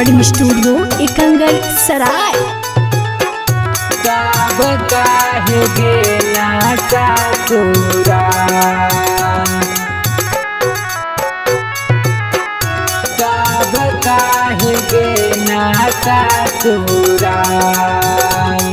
Recording studio Ekangar सराय। तब काहे गेला ससुरा, तब काहे गेला ससुरा।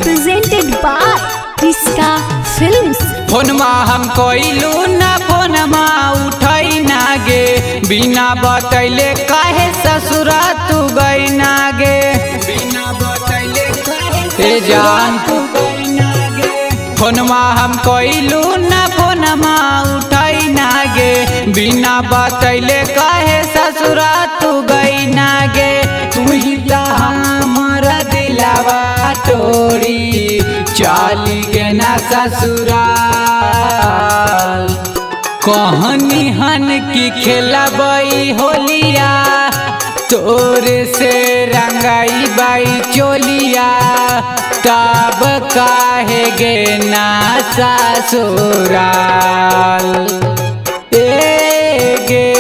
Presented by Riska films. फोनमा हम कोइलू ना फोनमा उठाई ना गे, बिना बतैले काहे ससुरा तू गई ना गे, बिना बतैले काहे जान तू गई ना गे। फोनमा हम कोइलू ना फोनमा उठाई ना गे, बिना बतैले काहे ससुरा तू गई ना गे। तू ही तो हमारा दिलावा तोड़ी चाली के ना ससुराल। कहनी हन की खेलबई होलिया, तोरे से रंगाई बाई चोलिया। तब काहे गे ना ससुराल, ए गे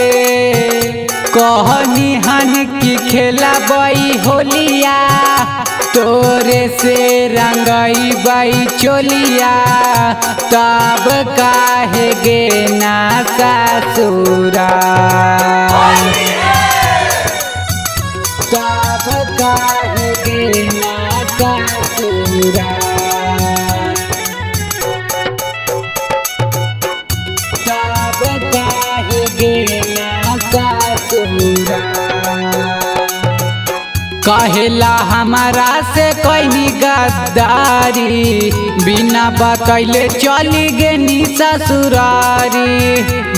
कहनी हन की खेलबई होलिया, तोरे से रंगाई बाई चोलिया। तब काहे गे ना ससुराल, तब काहे गे ना ससुराल, तब काहे गे ना ससुराल। कहेला हमारा से कोई गद्दारी, बिना बतैले चली गेनी ससुरारी,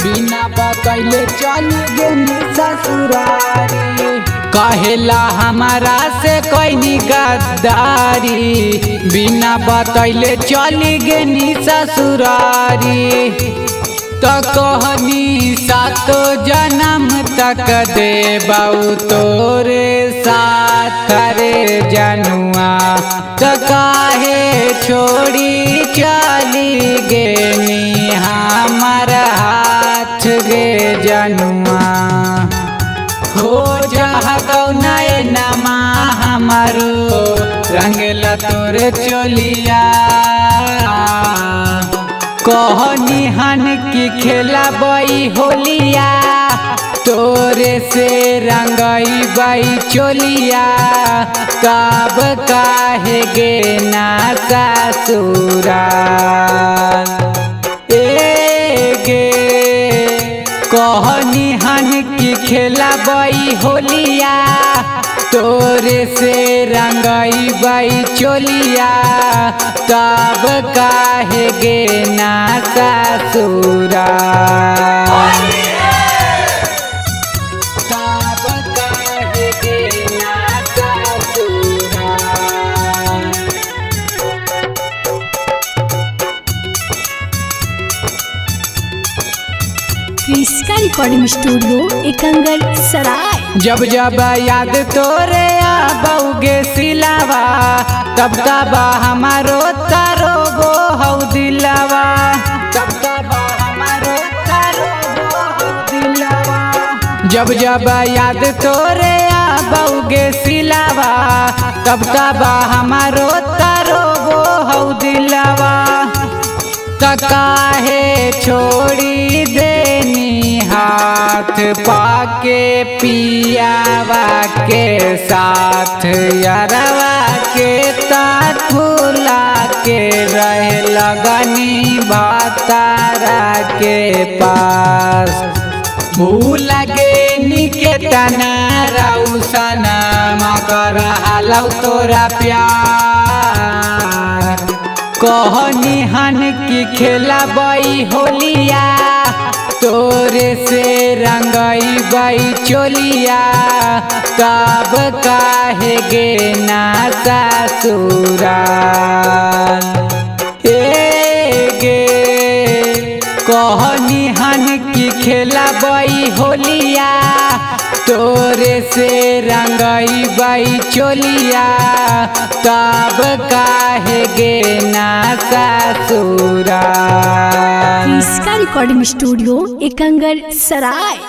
बिना बतैले चली गेनी ससुरारी। कहेला हमारा से कोई गद्दारी, बिना बतैले चली गेनी ससुरारी। तो कहनी सातो जन्म तक देबऊ तोरे साथ रे जनुआ। तो काहे छोड़ी चली गेनी हमार हाथ गे जनुआ। हो जहा कौना नमा हमारो रंगला तोरे चोलिया। कहनी हन की खेलबई होलिया, तोरे से रंगाई बाई चोलिया। तब काहे गे ना ससुराल, ए गे कहनी हन की खेलबई होलिया, तोरे से रंगाई बाई चोलिया। तब काहे गे ना ससुराल, तब काहे गे ना ससुराल। रिस्का रिकॉर्डिंग स्टूडियो एकंगर सराय। जब जब याद तोरे आबौगे सिलावा, तब तब हमारो तारो गो हौ दिलावा, तब तब हमारो तारो गो हौ दिलावा। जब जब याद तोरे आबौगे सिलावा, तब तब हमारो तारो गो हौ दिलावा। तो काहे छोड़ी देनी हाथ पाके पियावा के साथ, यारवा के तात भुला के रहे लगनी भातारा के पास। भूल गे निकेतना रौसना मकर हालौ तोरा प्यार। कहनी हन की खेलबई होलिया, तोरे से रंगाई बाई चोलिया। तब काहे गे ना ससुराल, ए गे कहनी हन की खेलबई होलिया, तोरे से रंगाई बाई चोलिया। तब काहे गे ना ससुराल। रिस्का रिकॉर्डिंग स्टूडियो एकंगर सराय।